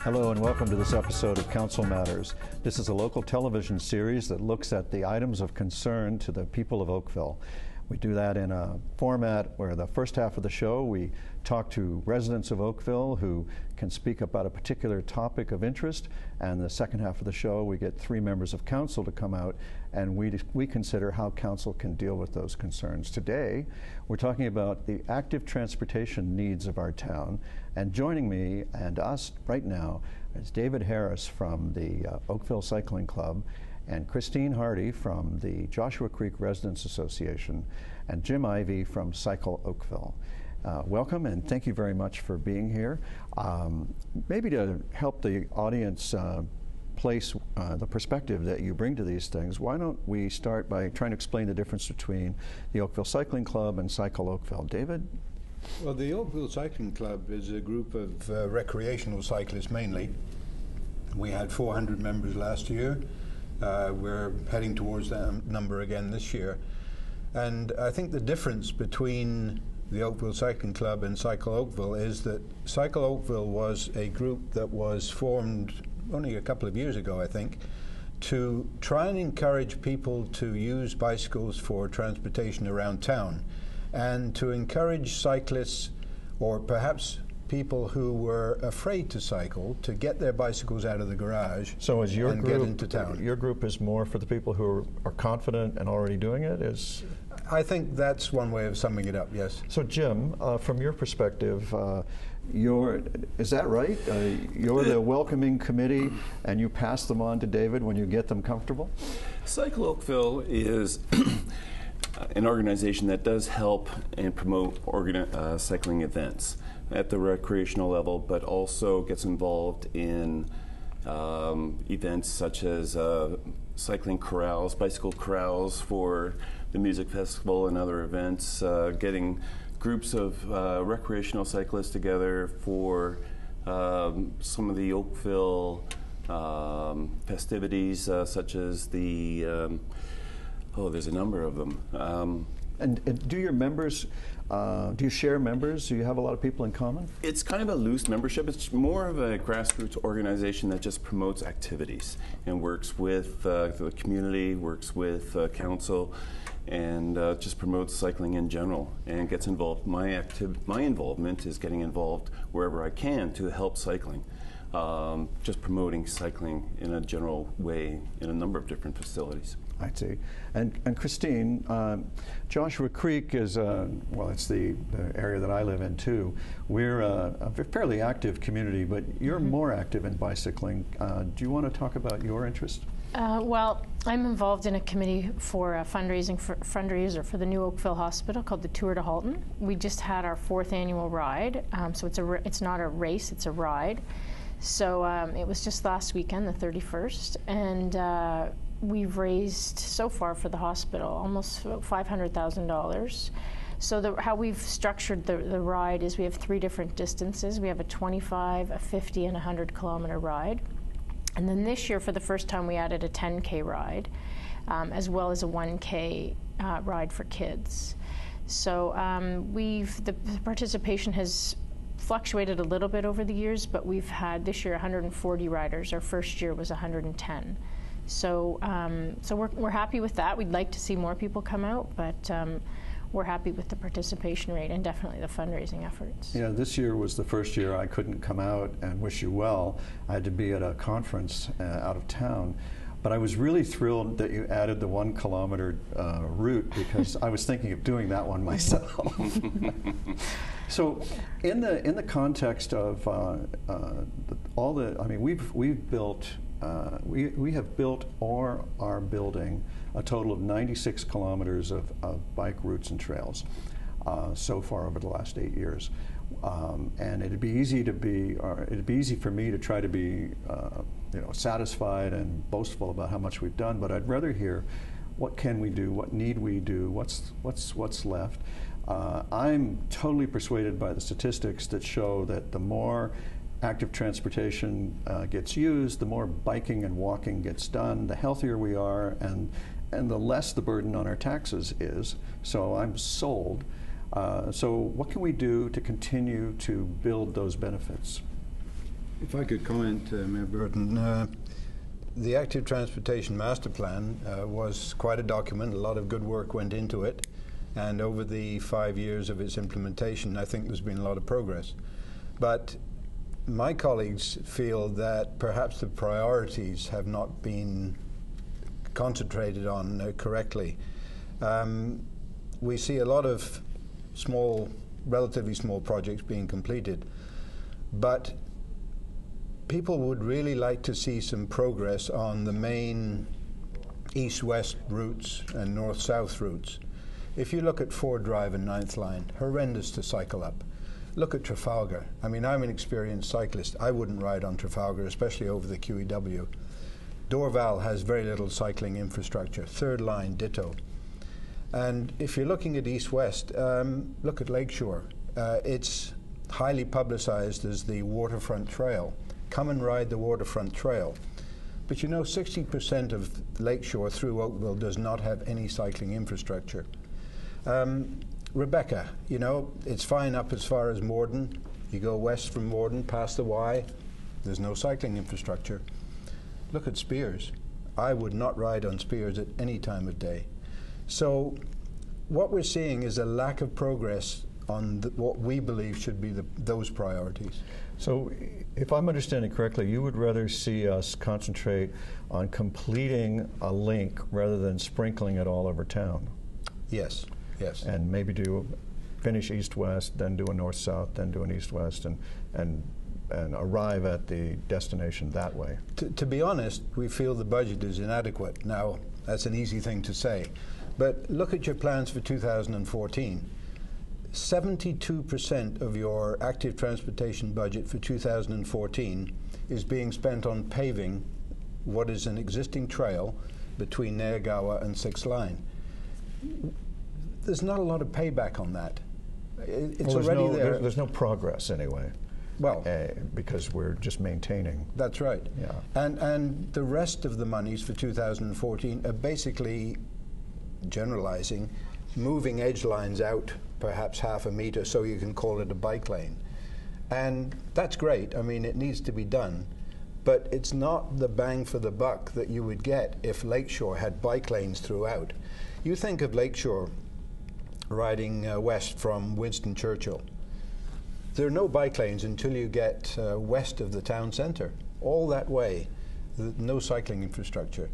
Hello and welcome to this episode of Council Matters. This is a local television series that looks at the items of concern to the people of Oakville. We do that in a format where the first half of the show we talk to residents of Oakville who can speak about a particular topic of interest, and the second half of the show we get three members of council to come out and we consider how council can deal with those concerns. Today we're talking about the active transportation needs of our town, and joining me and us right now is David Harris from the Oakville Cycling Club, and Christine Hardy from the Joshua Creek Residents Association, and Jim Ivey from Cycle Oakville. Welcome and thank you very much for being here. Maybe to help the audience place the perspective that you bring to these things, why don't we start by trying to explain the difference between the Oakville Cycling Club and Cycle Oakville. David? Well, the Oakville Cycling Club is a group of recreational cyclists mainly. We had 400 members last year. We're heading towards that number again this year. And I think the difference between the Oakville Cycling Club and Cycle Oakville is that Cycle Oakville was a group that was formed only a couple of years ago, I think, to try and encourage people to use bicycles for transportation around town, and to encourage cyclists, or perhaps people who were afraid to cycle, to get their bicycles out of the garage and get into town. Your group is more for the people who are confident and already doing it? I think that's one way of summing it up, yes. So Jim, from your perspective, is that right? You're the welcoming committee and you pass them on to David when you get them comfortable? Cycle Oakville is an organization that does help and promote cycling events at the recreational level, but also gets involved in events such as cycling corrals, bicycle corrals for the music festival and other events, getting groups of recreational cyclists together for some of the Oakville festivities, such as the, there's a number of them. And do your members, do you share members? Do you have a lot of people in common? It's kind of a loose membership. It's more of a grassroots organization that just promotes activities and works with the community, works with council, and just promotes cycling in general and gets involved. My involvement is getting involved wherever I can to help cycling. Just promoting cycling in a general way in a number of different facilities. I see. And Christine, Joshua Creek is, well, it's the area that I live in too. We're a fairly active community, but you're more active in bicycling. Do you want to talk about your interest? Well, I'm involved in a committee for fundraiser for the new Oakville Hospital called the Tour de Halton. We just had our 4th annual ride, so it's not a race, it's a ride. So it was just last weekend, the 31st, and we've raised so far for the hospital almost $500,000. So how we've structured the ride is we have 3 different distances. We have a 25, a 50, and a 100-kilometer ride. And then this year, for the first time, we added a 10K ride, as well as a 1K ride for kids. So the participation has fluctuated a little bit over the years, but we've had this year 140 riders. Our first year was 110. So we're happy with that. We'd like to see more people come out, but we're happy with the participation rate and definitely the fundraising efforts. Yeah, this year was the first year I couldn't come out and wish you well. I had to be at a conference out of town. But I was really thrilled that you added the 1 kilometer route, because I was thinking of doing that one myself. So, in the context of we've built, we have built or are building a total of 96 kilometers of bike routes and trails so far over the last 8 years. And it'd be easy for me to try to be satisfied and boastful about how much we've done, but I'd rather hear what can we do, what need we do, what's left. I'm totally persuaded by the statistics that show that the more active transportation gets used, the more biking and walking gets done, the healthier we are, and the less the burden on our taxes is. So I'm sold. So what can we do to continue to build those benefits? If I could comment, Mayor Burton, the Active Transportation Master Plan was quite a document. A lot of good work went into it. And over the 5 years of its implementation, I think there's been a lot of progress. But my colleagues feel that perhaps the priorities have not been concentrated on correctly. We see a lot of relatively small projects being completed, but people would really like to see some progress on the main east-west routes and north-south routes. If you look at Ford Drive and 9th Line, horrendous to cycle up. Look at Trafalgar. I mean, I'm an experienced cyclist. I wouldn't ride on Trafalgar, especially over the QEW. Dorval has very little cycling infrastructure. 3rd Line, ditto. And if you're looking at east-west, look at Lakeshore. It's highly publicized as the waterfront trail. Come and ride the waterfront trail. But you know, 60% of Lakeshore through Oakville does not have any cycling infrastructure. Rebecca, you know, it's fine up as far as Morden. You go west from Morden, past the Y, there's no cycling infrastructure. Look at Spears. I would not ride on Spears at any time of day. So what we're seeing is a lack of progress on what we believe should be those priorities. So if I'm understanding correctly, you would rather see us concentrate on completing a link rather than sprinkling it all over town? Yes, yes. And maybe finish east-west, then do a north-south, then do an east-west, and arrive at the destination that way. To be honest, we feel the budget is inadequate. Now, that's an easy thing to say. But look at your plans for 2014. 72% of your active transportation budget for 2014 is being spent on paving what is an existing trail between Nairgawa and 6th Line. There's not a lot of payback on that. It's already there. There's no progress anyway. Well, because we're just maintaining. That's right. Yeah. And the rest of the monies for 2014 are basically generalizing, moving edge lines out perhaps half a meter so you can call it a bike lane. And that's great. I mean, it needs to be done. But it's not the bang for the buck that you would get if Lakeshore had bike lanes throughout. You think of Lakeshore riding west from Winston Churchill. There are no bike lanes until you get west of the town centre. All that way, no cycling infrastructure.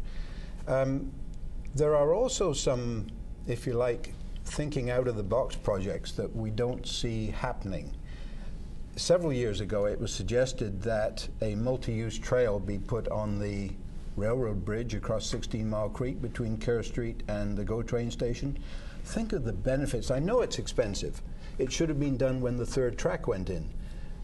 There are also some, if you like, thinking out of the box projects that we don't see happening. Several years ago, it was suggested that a multi-use trail be put on the railroad bridge across 16 Mile Creek between Kerr Street and the GO train station. Think of the benefits. I know it's expensive. It should have been done when the 3rd track went in.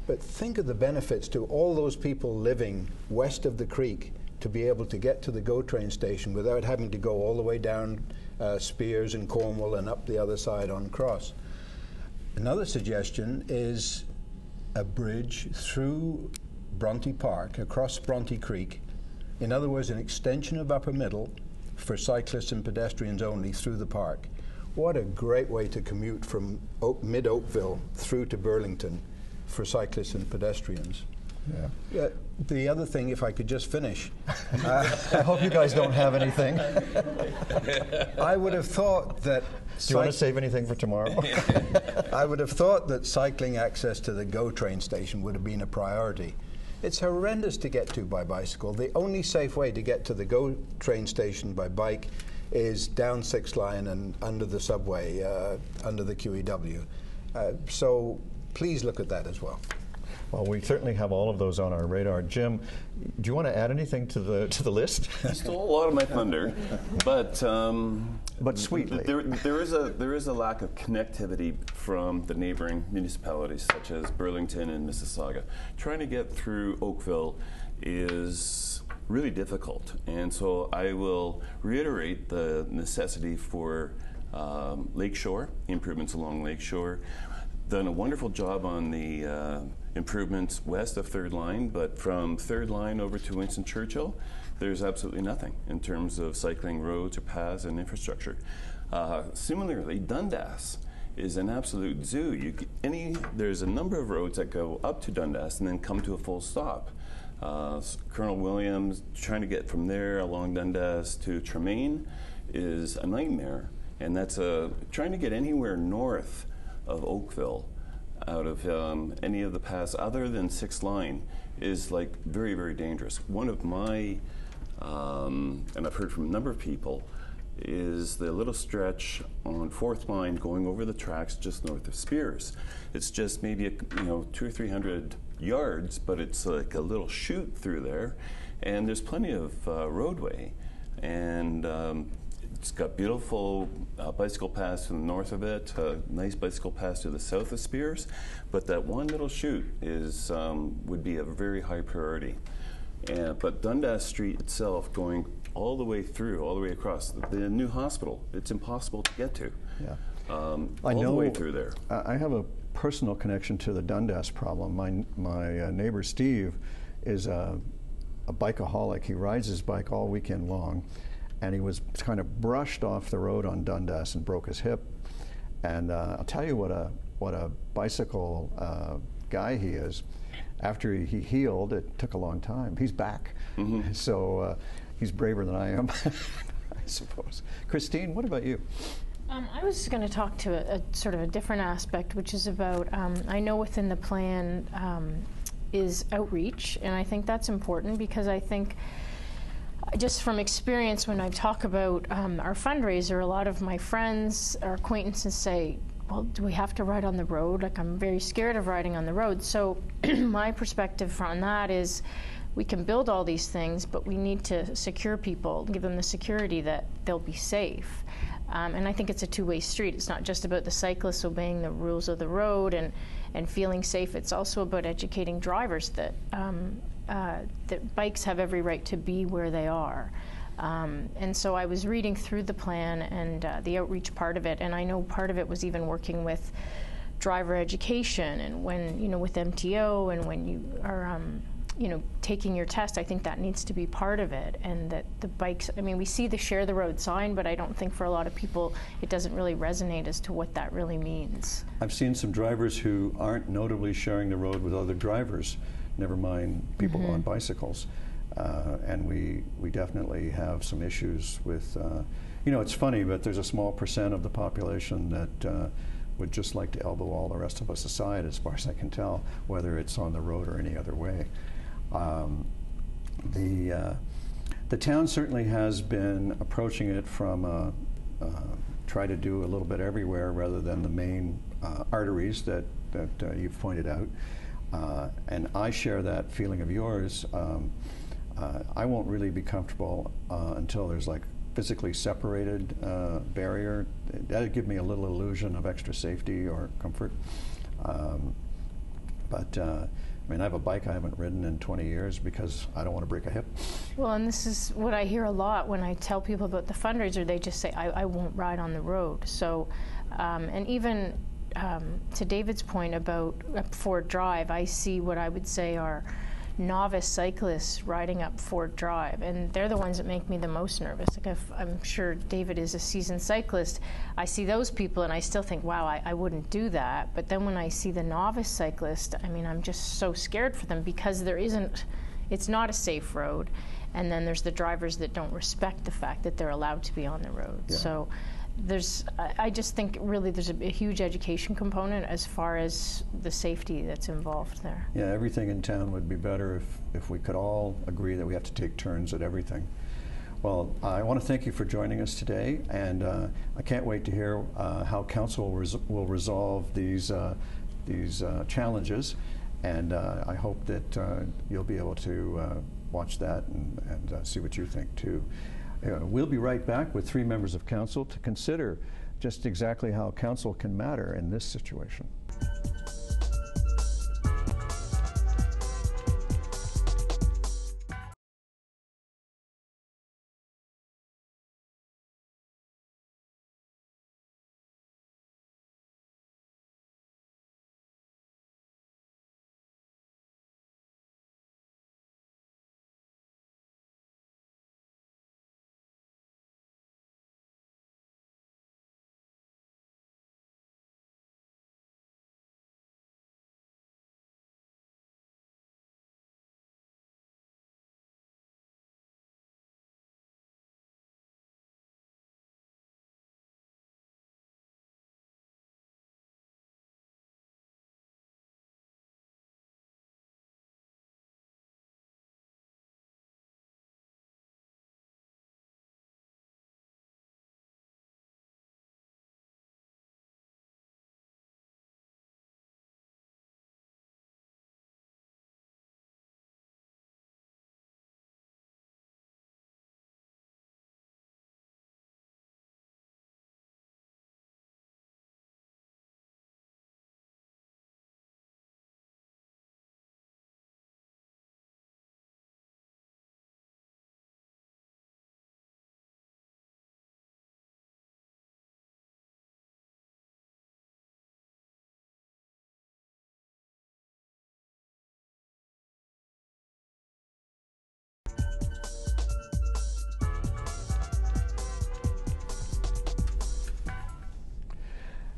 But think of the benefits to all those people living west of the creek to be able to get to the GO train station without having to go all the way down Spears and Cornwall and up the other side on Cross. Another suggestion is a bridge through Bronte Park, across Bronte Creek. In other words, an extension of Upper Middle for cyclists and pedestrians only through the park. What a great way to commute from mid-Oakville through to Burlington for cyclists and pedestrians. Yeah. The other thing, if I could just finish. I hope you guys don't have anything. I would have thought that... Do you want to save anything for tomorrow? I would have thought that cycling access to the GO train station would have been a priority. It's horrendous to get to by bicycle. The only safe way to get to the GO train station by bike is down 6th Line and under the subway, under the QEW. So please look at that as well. Well, we certainly have all of those on our radar. Jim, do you want to add anything to the list? You stole a lot of my thunder, but sweetly. There is a lack of connectivity from the neighboring municipalities such as Burlington and Mississauga. Trying to get through Oakville is really difficult, and so I will reiterate the necessity for Lakeshore, improvements along Lakeshore. Done a wonderful job on the improvements west of 3rd Line, but from 3rd Line over to Winston Churchill, there's absolutely nothing in terms of cycling roads or paths and infrastructure. Similarly, Dundas is an absolute zoo. There's a number of roads that go up to Dundas and then come to a full stop. Colonel Williams, trying to get from there along Dundas to Tremaine is a nightmare. And that's trying to get anywhere north of Oakville out of any of the paths other than 6th Line is like very, very dangerous. One of my, and I've heard from a number of people, is the little stretch on 4th Line going over the tracks just north of Spears. It's just maybe 200 or 300 yards, but it's like a little chute through there, and there's plenty of roadway, and it's got beautiful bicycle paths to the north of it, nice bicycle paths to the south of Spears, but that one little chute is would be a very high priority. But Dundas Street itself, going all the way through, all the way across the new hospital, it's impossible to get to. Yeah. All I know, the way through there. I have a personal connection to the Dundas problem. My neighbor Steve is a bikeaholic. He rides his bike all weekend long, and he was kind of brushed off the road on Dundas and broke his hip. And I'll tell you what a bicycle guy he is. After he healed, it took a long time. He's back. Mm-hmm. So he's braver than I am, I suppose. Christine, what about you? I was going to talk to a sort of a different aspect, which is about, I know within the plan is outreach, and I think that's important because I think just from experience when I talk about our fundraiser, a lot of my friends or acquaintances say, well, do we have to ride on the road? Like, I'm very scared of riding on the road. So my perspective on that is we can build all these things, but we need to secure people, give them the security that they'll be safe. And I think it's a two-way street. It's not just about the cyclists obeying the rules of the road and feeling safe. It's also about educating drivers that bikes have every right to be where they are. And so I was reading through the plan and the outreach part of it, and I know part of it was even working with driver education and when, with MTO and when you are, taking your test. I think that needs to be part of it, and that the bikes, we see the share the road sign, but I don't think for a lot of people it doesn't really resonate as to what that really means. I've seen some drivers who aren't notably sharing the road with other drivers, never mind people on bicycles. And we definitely have some issues with, it's funny, but there's a small percent of the population that would just like to elbow all the rest of us aside, as far as I can tell, whether it's on the road or any other way. The town certainly has been approaching it from try to do a little bit everywhere rather than the main arteries that you've pointed out. And I share that feeling of yours. I won't really be comfortable until there's like physically separated barrier. That'd give me a little illusion of extra safety or comfort. But I have a bike I haven't ridden in 20 years because I don't want to break a hip. Well, and this is what I hear a lot when I tell people about the fundraiser. They just say, I won't ride on the road. So, and even to David's point about Ford Drive, I see what I would say are novice cyclists riding up Ford Drive, and they're the ones that make me the most nervous. Like, if I'm sure David is a seasoned cyclist, I see those people and I still think, wow, I wouldn't do that. But then when I see the novice cyclist, I'm just so scared for them because it's not a safe road. And then there's the drivers that don't respect the fact that they're allowed to be on the road. Yeah. So I just think really there's a huge education component as far as the safety that's involved there. Yeah, everything in town would be better if we could all agree that we have to take turns at everything. Well, I want to thank you for joining us today, and I can't wait to hear how council will resolve these challenges, and I hope that you'll be able to watch that and see what you think too. We'll be right back with 3 members of council to consider just exactly how council can matter in this situation.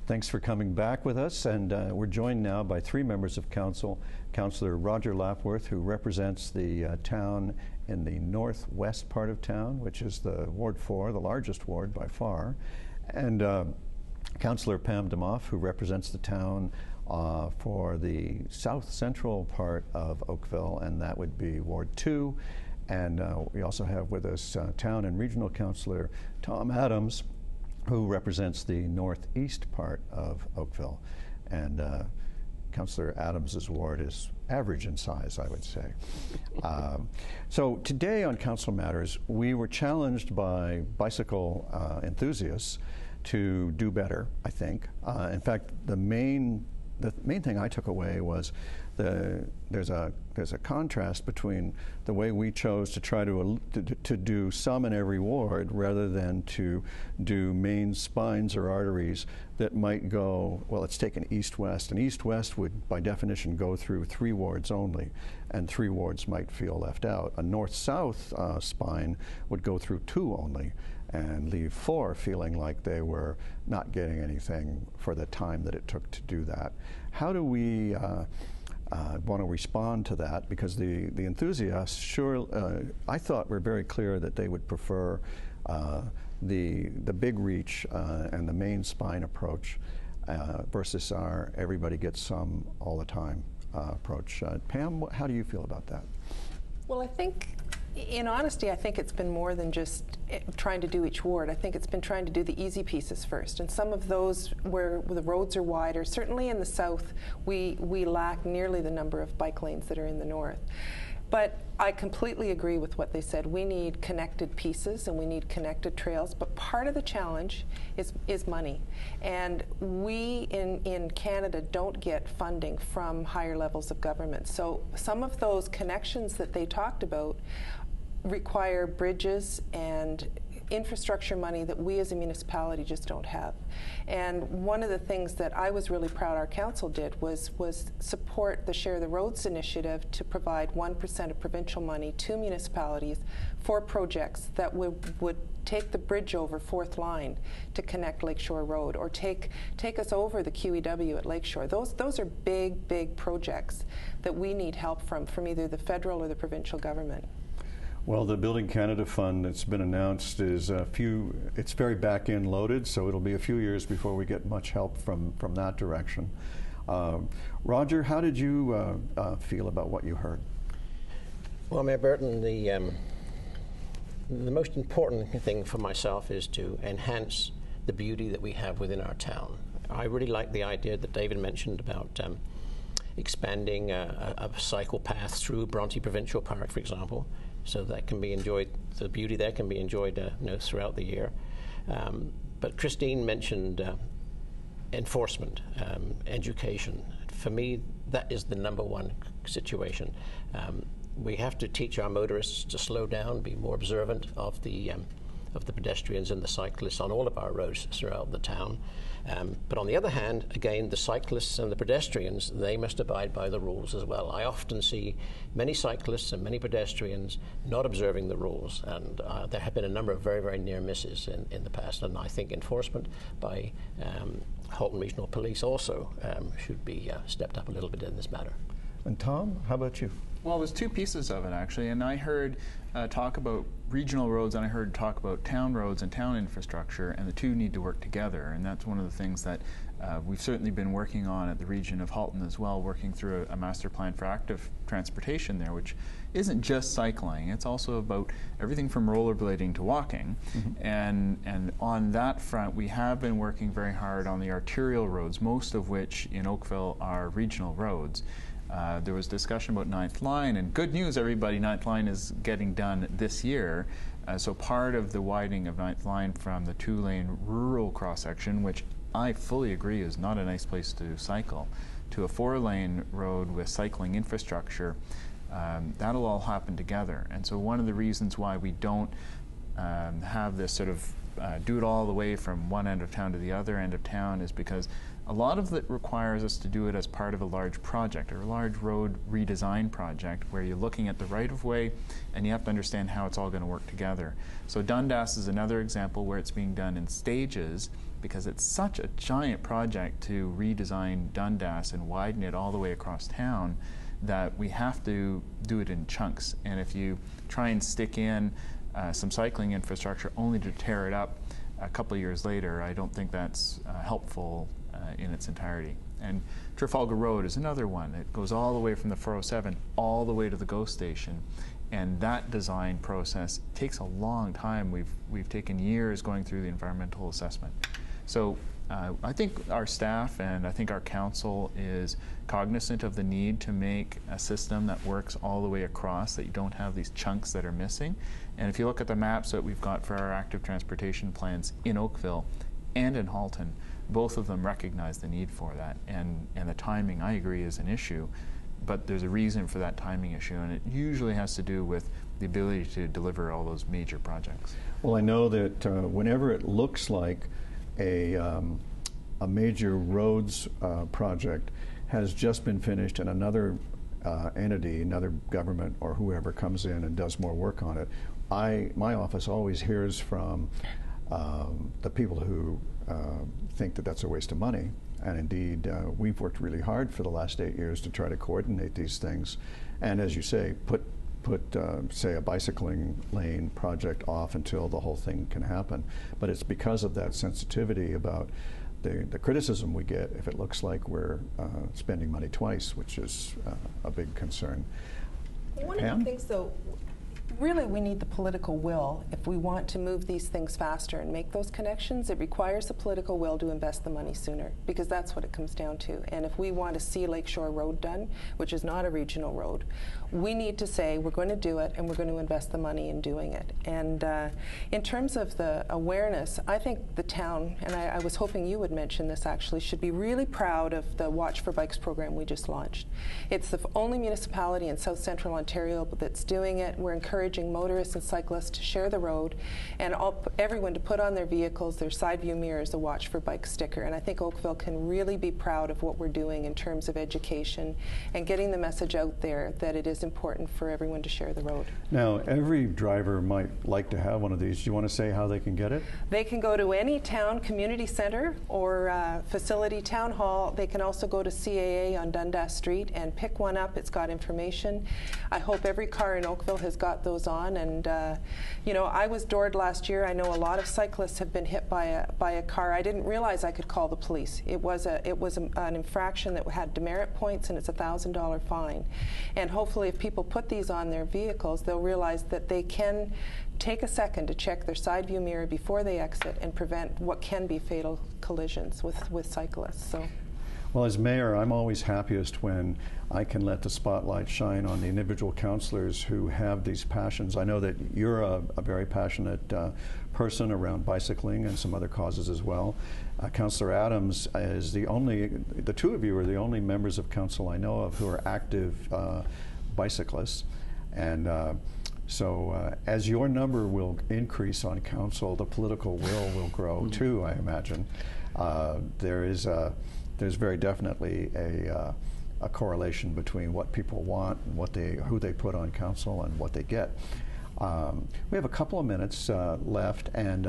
Thanks for coming back with us, and we're joined now by three members of council. Councillor Roger Lapworth, who represents the town in the northwest part of town, which is the Ward 4, the largest ward by far, and Councillor Pam Damoff, who represents the town for the south central part of Oakville, and that would be Ward 2. And we also have with us town and regional councillor Tom Adams, who represents the northeast part of Oakville. And Councillor Adams's ward is average in size, I would say. So today on Council Matters, we were challenged by bicycle enthusiasts to do better, I think. In fact, the main thing I took away was there's a contrast between the way we chose to try to do some in every ward rather than to do main spines or arteries that might go, well, let's take an east-west, and east-west would by definition go through 3 wards only, and 3 wards might feel left out. A north-south spine would go through 2 only and leave 4 feeling like they were not getting anything for the time that it took to do that. How do we want to respond to that? Because the enthusiasts, sure, I thought were very clear that they would prefer the big reach and the main spine approach versus our everybody gets some all the time approach. Pam, how do you feel about that? Well, I think, in honesty, I think it's been more than just trying to do each ward. I think it's been trying to do the easy pieces first. And some of those where the roads are wider, certainly in the south, we lack nearly the number of bike lanes that are in the north. But I completely agree with what they said. We need connected pieces and we need connected trails, but part of the challenge is money. And we in Canada don't get funding from higher levels of government. So some of those connections that they talked about require bridges and infrastructure money that we as a municipality just don't have. And one of the things that I was really proud our council did was support the Share the Roads initiative to provide 1% of provincial money to municipalities for projects that would take the bridge over 4th Line to connect Lakeshore Road, or take us over the QEW at Lakeshore. Those are big projects that we need help from either the federal or the provincial government. Well, the Building Canada Fund that's been announced is it's very back-end loaded, so it'll be a few years before we get much help from that direction. Roger, how did you feel about what you heard? Well, Mayor Burton, the most important thing for myself is to enhance the beauty that we have within our town. I really like the idea that David mentioned about expanding a cycle path through Bronte Provincial Park, for example, so that can be enjoyed, the beauty there can be enjoyed throughout the year. But Christine mentioned enforcement, education. For me, that is the #1 situation. We have to teach our motorists to slow down, be more observant of the pedestrians and the cyclists on all of our roads throughout the town. But on the other hand, again, the cyclists and the pedestrians, they must abide by the rules as well. I often see many cyclists and many pedestrians not observing the rules, and there have been a number of very near misses in the past, and I think enforcement by Halton Regional Police also should be stepped up a little bit in this matter. And Tom, how about you? Well, there's 2 pieces of it, actually, and I heard talk about regional roads and I heard talk about town roads and town infrastructure, and the 2 need to work together, and that's one of the things that we've certainly been working on at the region of Halton as well, working through a master plan for active transportation there, which isn't just cycling, it's also about everything from rollerblading to walking. And on that front, we have been working very hard on the arterial roads, most of which in Oakville are regional roads. There was discussion about 9th Line, and good news, everybody, 9th Line is getting done this year. So part of the widening of 9th Line from the 2-lane rural cross-section, which I fully agree is not a nice place to cycle, to a 4-lane road with cycling infrastructure, that'll all happen together. And so one of the reasons why we don't have this sort of do it all the way from one end of town to the other end of town is because a lot of it requires us to do it as part of a large project or a large road redesign project where you're looking at the right-of-way and you have to understand how it's all going to work together. So Dundas is another example where it's being done in stages because it's such a giant project to redesign Dundas and widen it all the way across town that we have to do it in chunks. And if you try and stick in some cycling infrastructure only to tear it up a couple of years later, I don't think that's helpful in its entirety. And Trafalgar Road is another one. It goes all the way from the 407 all the way to the GO station. And that design process takes a long time. We've taken years going through the environmental assessment. So I think our staff and I think our council is cognizant of the need to make a system that works all the way across, that you don't have these chunks that are missing. And if you look at the maps that we've got for our active transportation plans in Oakville and in Halton, both of them recognize the need for that. And the timing, I agree, is an issue. But there's a reason for that timing issue, and it usually has to do with the ability to deliver all those major projects. Well, I know that whenever it looks like a major roads project has just been finished and another entity, another government or whoever comes in and does more work on it, my office always hears from the people who think that that's a waste of money. And indeed, we've worked really hard for the last 8 years to try to coordinate these things. And as you say, put say, a bicycling lane project off until the whole thing can happen. But it's because of that sensitivity about the criticism we get if it looks like we're spending money twice, which is a big concern. One of the things, though, really we need the political will. If we want to move these things faster and make those connections, it requires the political will to invest the money sooner, because that's what it comes down to. And if we want to see Lakeshore Road done, which is not a regional road, we need to say we're going to do it and we're going to invest the money in doing it. And in terms of the awareness, I think the town, and I was hoping you would mention this actually, should be really proud of the Watch for Bikes program we just launched. It's the only municipality in South Central Ontario that's doing it. We're encouraging motorists and cyclists to share the road, and everyone to put on their vehicles, their side view mirrors, the Watch for Bikes sticker. And I think Oakville can really be proud of what we're doing in terms of education and getting the message out there that it is important for everyone to share the road. Now, every driver might like to have one of these. Do you want to say how they can get it? They can go to any town community center or facility town hall. They can also go to CAA on Dundas Street and pick one up. It's got information. I hope every car in Oakville has got those on. And you know, I was doored last year. I know a lot of cyclists have been hit by a car. I didn't realize I could call the police. It was an infraction that had demerit points, and it's a $1,000 fine. And hopefully, if people put these on their vehicles, they'll realize that they can take a second to check their side view mirror before they exit and prevent what can be fatal collisions with cyclists. So. Well, as mayor, I'm always happiest when I can let the spotlight shine on the individual councillors who have these passions. I know that you're a very passionate person around bicycling and some other causes as well. Councillor Adams is the two of you are the only members of council I know of who are active bicyclists. And so as your number will increase on council, the political will grow too, I imagine. There's very definitely a correlation between what people want and who they put on council and what they get. We have a couple of minutes left, and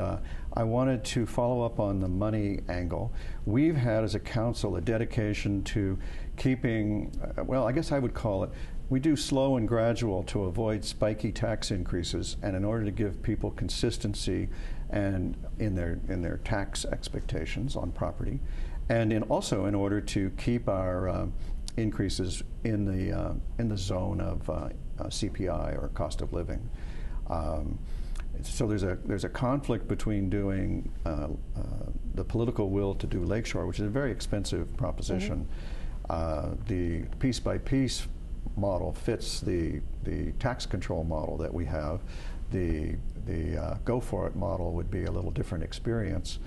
I wanted to follow up on the money angle. We've had as a council a dedication to keeping, well, I guess I would call it, we do slow and gradual to avoid spiky tax increases, and in order to give people consistency and in their tax expectations on property, and also in order to keep our increases in the zone of CPI or cost of living. So there's a conflict between doing the political will to do Lakeshore, which is a very expensive proposition. The piece by piece model fits the tax control model that we have. The go for it model would be a little different experience.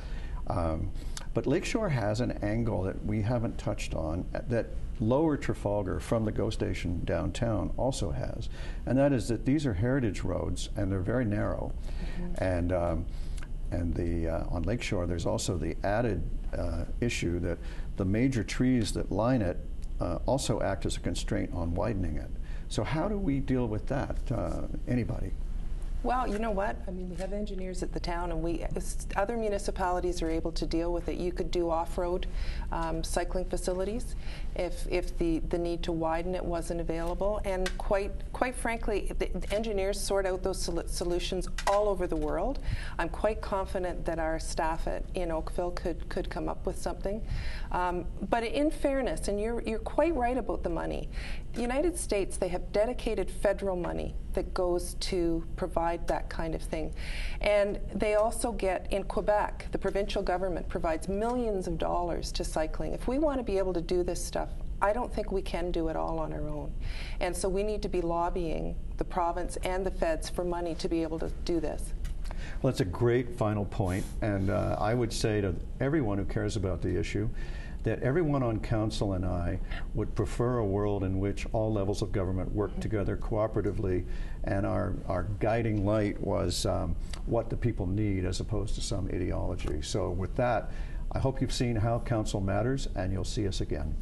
But Lakeshore has an angle that we haven't touched on that Lower Trafalgar from the GO station downtown also has, and that is that these are heritage roads and they're very narrow. And on Lakeshore there's also the added issue that the major trees that line it also act as a constraint on widening it. So how do we deal with that? Anybody? Well, you know what? I mean, we have engineers at the town, and other municipalities are able to deal with it. You could do off-road cycling facilities if the need to widen it wasn't available. And quite frankly, the engineers sort out those solutions all over the world. I'm quite confident that our staff in Oakville could come up with something. But in fairness, and you're quite right about the money. United States, they have dedicated federal money that goes to provide that kind of thing. And they also get, in Quebec, the provincial government provides millions of dollars to cycling. If we want to be able to do this stuff, I don't think we can do it all on our own. And so we need to be lobbying the province and the feds for money to be able to do this. Well, that's a great final point, and I would say to everyone who cares about the issue that everyone on council and I would prefer a world in which all levels of government work together cooperatively, and our guiding light was what the people need as opposed to some ideology. So with that, I hope you've seen how council matters, and you'll see us again.